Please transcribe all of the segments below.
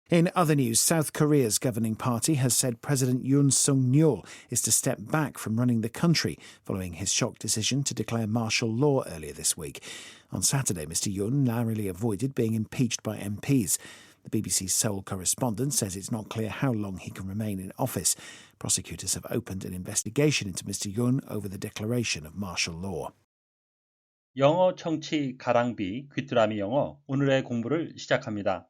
In other news, South Korea's governing party has said President Yoon Suk-yeol is to step back from running the country following his shock decision to declare martial law earlier this week. On Saturday, Mr Yoon narrowly avoided being impeached by MPs. The BBC's Seoul correspondent says it's not clear how long he can remain in office. Prosecutors have opened an investigation into Mr Yoon over the declaration of martial law. 영어 청취 가랑비 귀뚜라미 영어 오늘의 공부를 시작합니다.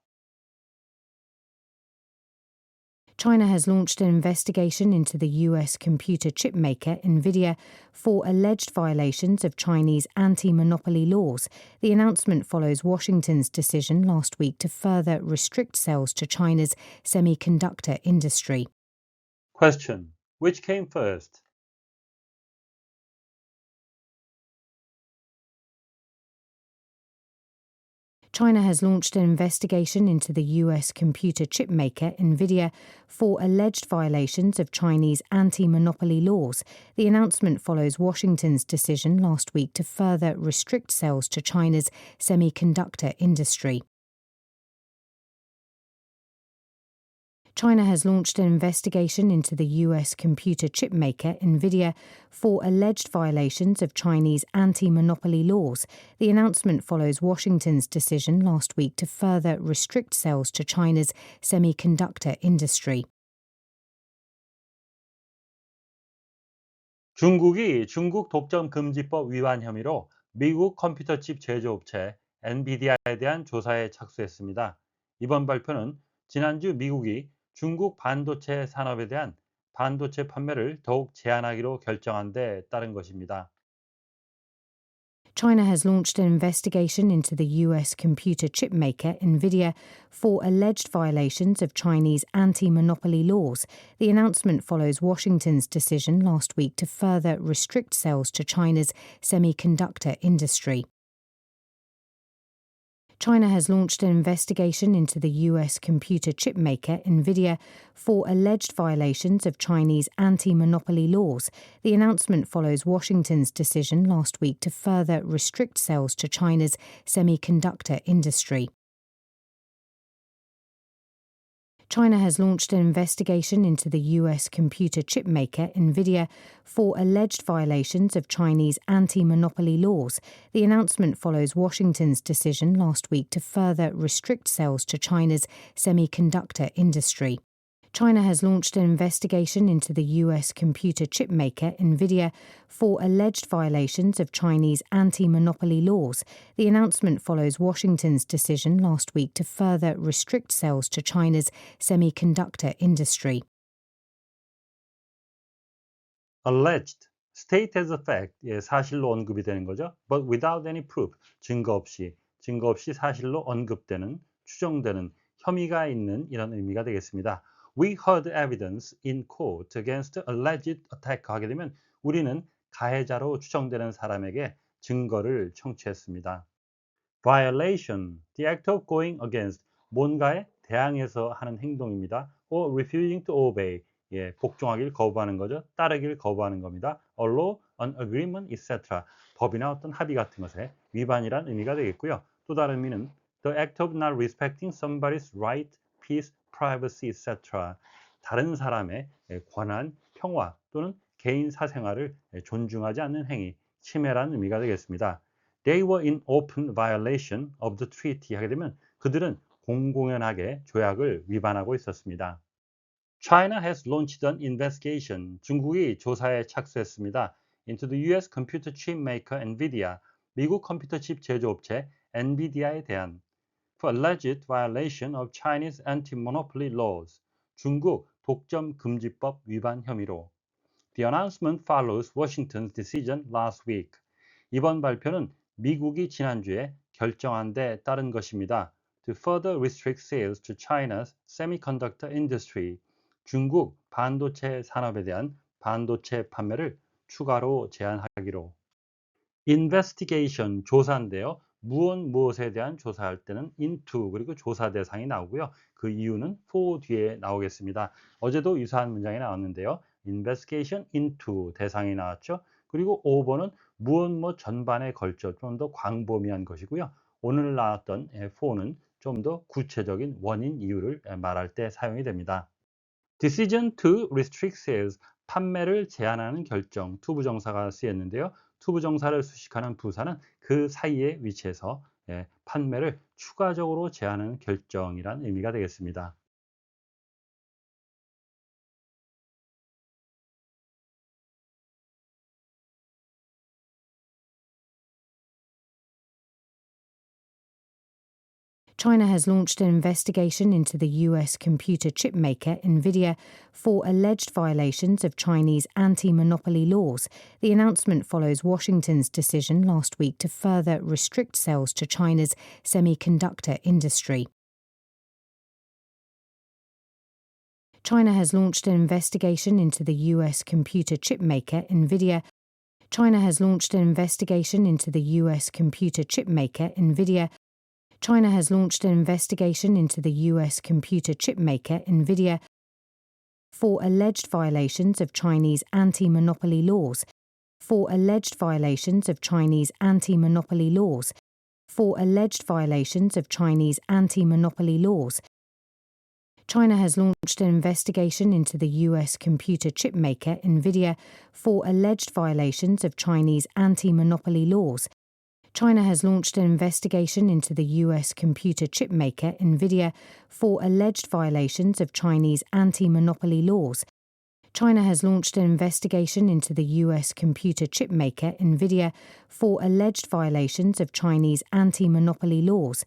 China has launched an investigation into the US computer chip maker Nvidia for alleged violations of Chinese anti-monopoly laws. The announcement follows Washington's decision last week to further restrict sales to China's semiconductor industry. Question. Which came first? China has launched an investigation into the US computer chip maker Nvidia for alleged violations of Chinese anti-monopoly laws. The announcement follows Washington's decision last week to further restrict sales to China's semiconductor industry. China has launched an investigation into the US computer chip maker Nvidia for alleged violations of Chinese anti-monopoly laws. The announcement follows Washington's decision last week to further restrict sales to China's semiconductor industry. 중국이 중국 독점 금지법 위반 혐의로 미국 컴퓨터칩 제조업체 엔비디아에 대한 조사에 착수했습니다. 이번 발표는 지난주 미국이 중국 반도체 산업에 대한 반도체 판매를 더욱 제한하기로 결정한 데 따른 것입니다. China has launched an investigation into the US computer chip maker Nvidia for alleged violations of Chinese anti-monopoly laws. The announcement follows Washington's decision last week to further restrict sales to China's semiconductor industry. China has launched an investigation into the US computer chip maker Nvidia for alleged violations of Chinese anti-monopoly laws. The announcement follows Washington's decision last week to further restrict sales to China's semiconductor industry. China has launched an investigation into the US computer chip maker Nvidia for alleged violations of Chinese anti-monopoly laws. The announcement follows Washington's decision last week to further restrict sales to China's semiconductor industry. China has launched an investigation into the US computer chip maker Nvidia for alleged violations of Chinese anti-monopoly laws. The announcement follows Washington's decision last week to further restrict sales to China's semiconductor industry. Alleged, state as a fact, 사실로 언급이 되는 거죠. But without any proof, 증거 없이 사실로 언급되는, 추정되는, 혐의가 있는 이런 의미가 되겠습니다. We heard evidence in court against alleged attack 하게 되면 우리는 가해자로 추정되는 사람에게 증거를 청취했습니다. Violation, the act of going against, 뭔가에 대항해서 하는 행동입니다. or refusing to obey, 복종하기를 거부하는 거죠. 따르기를 거부하는 겁니다. A law, an agreement, etc. 법이나 어떤 합의 같은 것에 위반이란 의미가 되겠고요. 또 다른 의미는 the act of not respecting somebody's right, peace, privacy, etc. 다른 사람의 권한, 평화 또는 개인 사생활을 존중하지 않는 행위, 침해라는 의미가 되겠습니다. They were in open violation of the treaty 하게 되면 그들은 공공연하게 조약을 위반하고 있었습니다. China has launched an investigation. 중국이 조사에 착수했습니다. into the US computer chip maker Nvidia, 미국 컴퓨터 칩 제조업체 엔비디아에 대한 for alleged violation of Chinese anti-monopoly laws, 중국 독점 금지법 위반 혐의로. The announcement follows Washington's decision last week. 이번 발표는 미국이 지난주에 결정한 데 따른 것입니다. To further restrict sales to China's semiconductor industry, 중국 반도체 산업에 대한 반도체 판매를 추가로 제한하기로. Investigation, 조사인데요. 무엇에 대한 조사할 때는 into 그리고 조사 대상이 나오고요. 그 이유는 for 뒤에 나오겠습니다. 어제도 유사한 문장이 나왔는데요. investigation into 대상이 나왔죠. 그리고 over는 무엇 전반에 걸쳐 좀 더 광범위한 것이고요. 오늘 나왔던 for는 좀 더 구체적인 원인, 이유를 말할 때 사용이 됩니다. Decision to restrict sales, 판매를 제한하는 결정, 투부정사가 쓰였는데요. 투부정사를 수식하는 부사는 그 사이에 위치해서 판매를 추가적으로 제한하는 결정이란 의미가 되겠습니다. China has launched an investigation into the US computer chip maker Nvidia for alleged violations of Chinese anti-monopoly laws. The announcement follows Washington's decision last week to further restrict sales to China's semiconductor industry. China has launched an investigation into the US computer chip maker Nvidia. China has launched an investigation into the US computer chip maker Nvidia. China has launched an investigation into the US computer chip maker Nvidia for alleged violations of Chinese anti-monopoly laws. For alleged violations of Chinese anti-monopoly laws. For alleged violations of Chinese anti-monopoly laws. China has launched an investigation into the US computer chip maker Nvidia for alleged violations of Chinese anti-monopoly laws. China has launched an investigation into the US computer chip maker Nvidia for alleged violations of Chinese anti-monopoly laws. China has launched an investigation into the US computer chip maker Nvidia for alleged violations of Chinese anti-monopoly laws.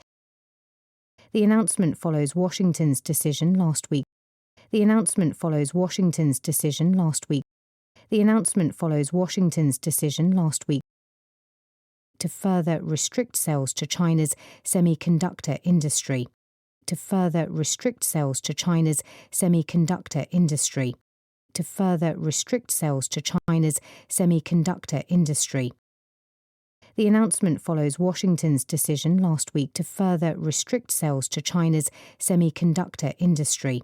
The announcement follows Washington's decision last week. The announcement follows Washington's decision last week. The announcement follows Washington's decision last week to further restrict sales to China's semiconductor industry. To further restrict sales to China's semiconductor industry. To further restrict sales to China's semiconductor industry. The announcement follows Washington's decision last week to further restrict sales to China's semiconductor industry.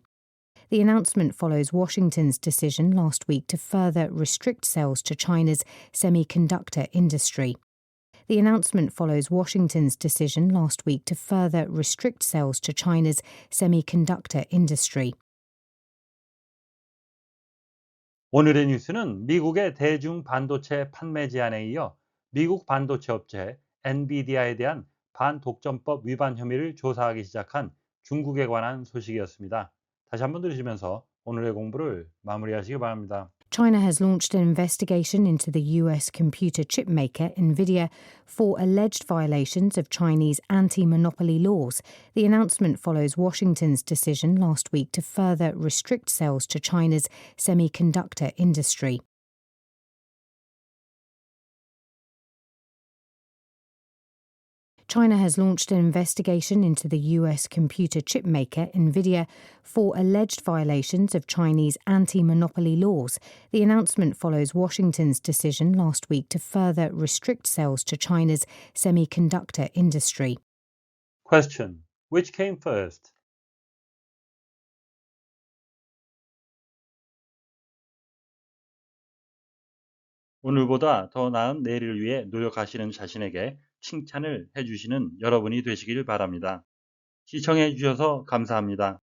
The announcement follows Washington's decision last week to further restrict sales to China's semiconductor industry. The announcement follows Washington's decision last week to further restrict sales to China's semiconductor industry. 오늘의 뉴스는 미국의 대중 반도체 판매 제한에 이어 미국 반도체 업체 엔비디아에 대한 반독점법 위반 혐의를 조사하기 시작한 중국에 관한 소식이었습니다. 다시 한번 들으시면서 오늘의 공부를 마무리하시기 바랍니다. China has launched an investigation into the US computer chip maker Nvidia for alleged violations of Chinese anti-monopoly laws. The announcement follows Washington's decision last week to further restrict sales to China's semiconductor industry. China has launched an investigation into the US computer chip maker Nvidia for alleged violations of Chinese anti-monopoly laws. The announcement follows Washington's decision last week to further restrict sales to China's semiconductor industry. Question. Which came first? 오늘보다 더 나은 내일을 위해 노력하시는 자신에게 칭찬을 해주시는 여러분이 되시길 바랍니다. 시청해 주셔서 감사합니다.